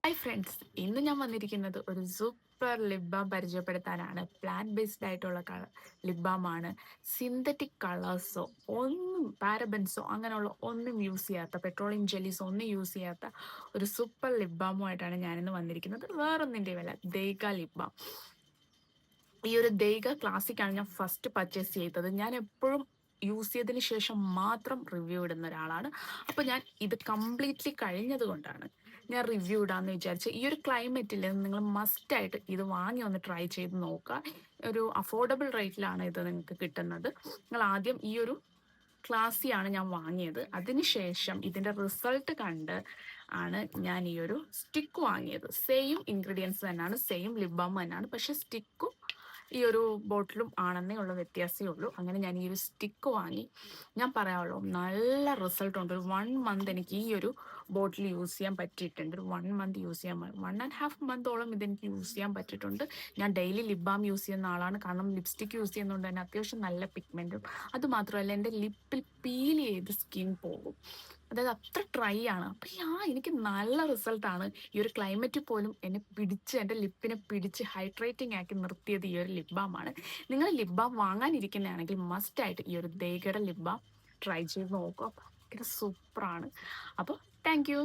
Hi friends, ഇന്ന് ഞാൻ വന്നിരിക്കുന്നത് ഒരു സൂപ്പർ ലിപ് ബാം പരിചയപ്പെടുത്താനാണ്. പ്ലാന്റ് ബേസ്ഡ് ആയിട്ടുള്ള ലിപ് ബാം ആണ്. സിന്തറ്റിക് കളേഴ്സോ ഒന്നും പാരബൻസോ അങ്ങനെയുള്ള ഒന്നും യൂസ് ചെയ്യാത്ത, പെട്രോളിയം ജെല്ലീസോ ഒന്നും യൂസ് ചെയ്യാത്ത ഒരു സൂപ്പർ ലിപ് ബാമുമായിട്ടാണ് ഞാനിന്ന് വന്നിരിക്കുന്നത്. വേറൊന്നിൻ്റെ വില ദൈക ലിപ് ബാം. ഈ ഒരു ദൈക ക്ലാസിക്കാണ് ഞാൻ ഫസ്റ്റ് പർച്ചേസ് ചെയ്തത്. ഞാൻ എപ്പോഴും യൂസ് ചെയ്തതിന് ശേഷം മാത്രം റിവ്യൂ ഇടുന്ന ഒരാളാണ്. അപ്പോൾ ഞാൻ ഇത് കംപ്ലീറ്റ്ലി കഴിഞ്ഞത് കൊണ്ടാണ് ഞാൻ റിവ്യൂ ഇടാമെന്ന് വിചാരിച്ച്. ഈ ഒരു ക്ലൈമറ്റിൽ നിങ്ങൾ മസ്റ്റായിട്ട് ഇത് വാങ്ങി ഒന്ന് ട്രൈ ചെയ്ത് നോക്കുക. ഒരു അഫോർഡബിൾ റേറ്റിലാണ് ഇത് നിങ്ങൾക്ക് കിട്ടുന്നത്. നിങ്ങൾ ആദ്യം ഈ ഒരു ക്ലാസ്സിയാണ് ഞാൻ വാങ്ങിയത്. അതിനുശേഷം ഇതിൻ്റെ റിസൾട്ട് കണ്ട് ആണ് ഞാൻ ഈ ഒരു സ്റ്റിക്ക് വാങ്ങിയത്. സെയിം ഇൻഗ്രീഡിയൻസ് തന്നെയാണ്, സെയിം ലിപ് ബാം തന്നെയാണ്, പക്ഷെ സ്റ്റിക്കും ഈ ഒരു ബോട്ടിലും ആണെന്നേ ഉള്ള വ്യത്യാസമേ ഉള്ളൂ. അങ്ങനെ ഞാൻ ഈ ഒരു സ്റ്റിക്ക് വാങ്ങി. ഞാൻ പറയാമല്ലോ, നല്ല റിസൾട്ട് ഉണ്ട്. ഒരു 1 മന്ത് എനിക്ക് ഈ ഒരു ബോട്ടിൽ യൂസ് ചെയ്യാൻ പറ്റിയിട്ടുണ്ട്. ഒരു 1 മന്ത് യൂസ് ചെയ്യാൻ, 1.5 മന്തോളം ഇതെനിക്ക് യൂസ് ചെയ്യാൻ പറ്റിയിട്ടുണ്ട്. ഞാൻ ഡെയിലി ലിപ് ബാം യൂസ് ചെയ്യുന്ന ആളാണ്. കാരണം ലിപ്സ്റ്റിക്ക് യൂസ് ചെയ്യുന്നതുകൊണ്ട് തന്നെ അത്യാവശ്യം നല്ല പിഗ്മെൻറ്റും, അതുമാത്രമല്ല എൻ്റെ ലിപ്പിൽ പീൽ ചെയ്ത് സ്കിൻ പോകും. അതായത് അത്ര ഡ്രൈ ആണ്. അപ്പം എനിക്ക് നല്ല റിസൾട്ടാണ്. ഈ ഒരു ക്ലൈമറ്റ് പോലും എന്നെ പിടിച്ച്, എൻ്റെ ലിപ്പിനെ പിടിച്ച് ഹൈഡ്രേറ്റിംഗ് ആക്കി നിർത്തിയത് ഈ ഒരു ലിപ് ബാം ആണ്. നിങ്ങൾ ലിപ് ബാം വാങ്ങാനിരിക്കുന്നതാണെങ്കിൽ മസ്റ്റായിട്ട് ഈ ഒരു ദേഗയുടെ ലിപ് ബാം ട്രൈ ചെയ്ത് നോക്കുക. ഭയങ്കര സൂപ്പറാണ്. അപ്പോൾ താങ്ക് യു.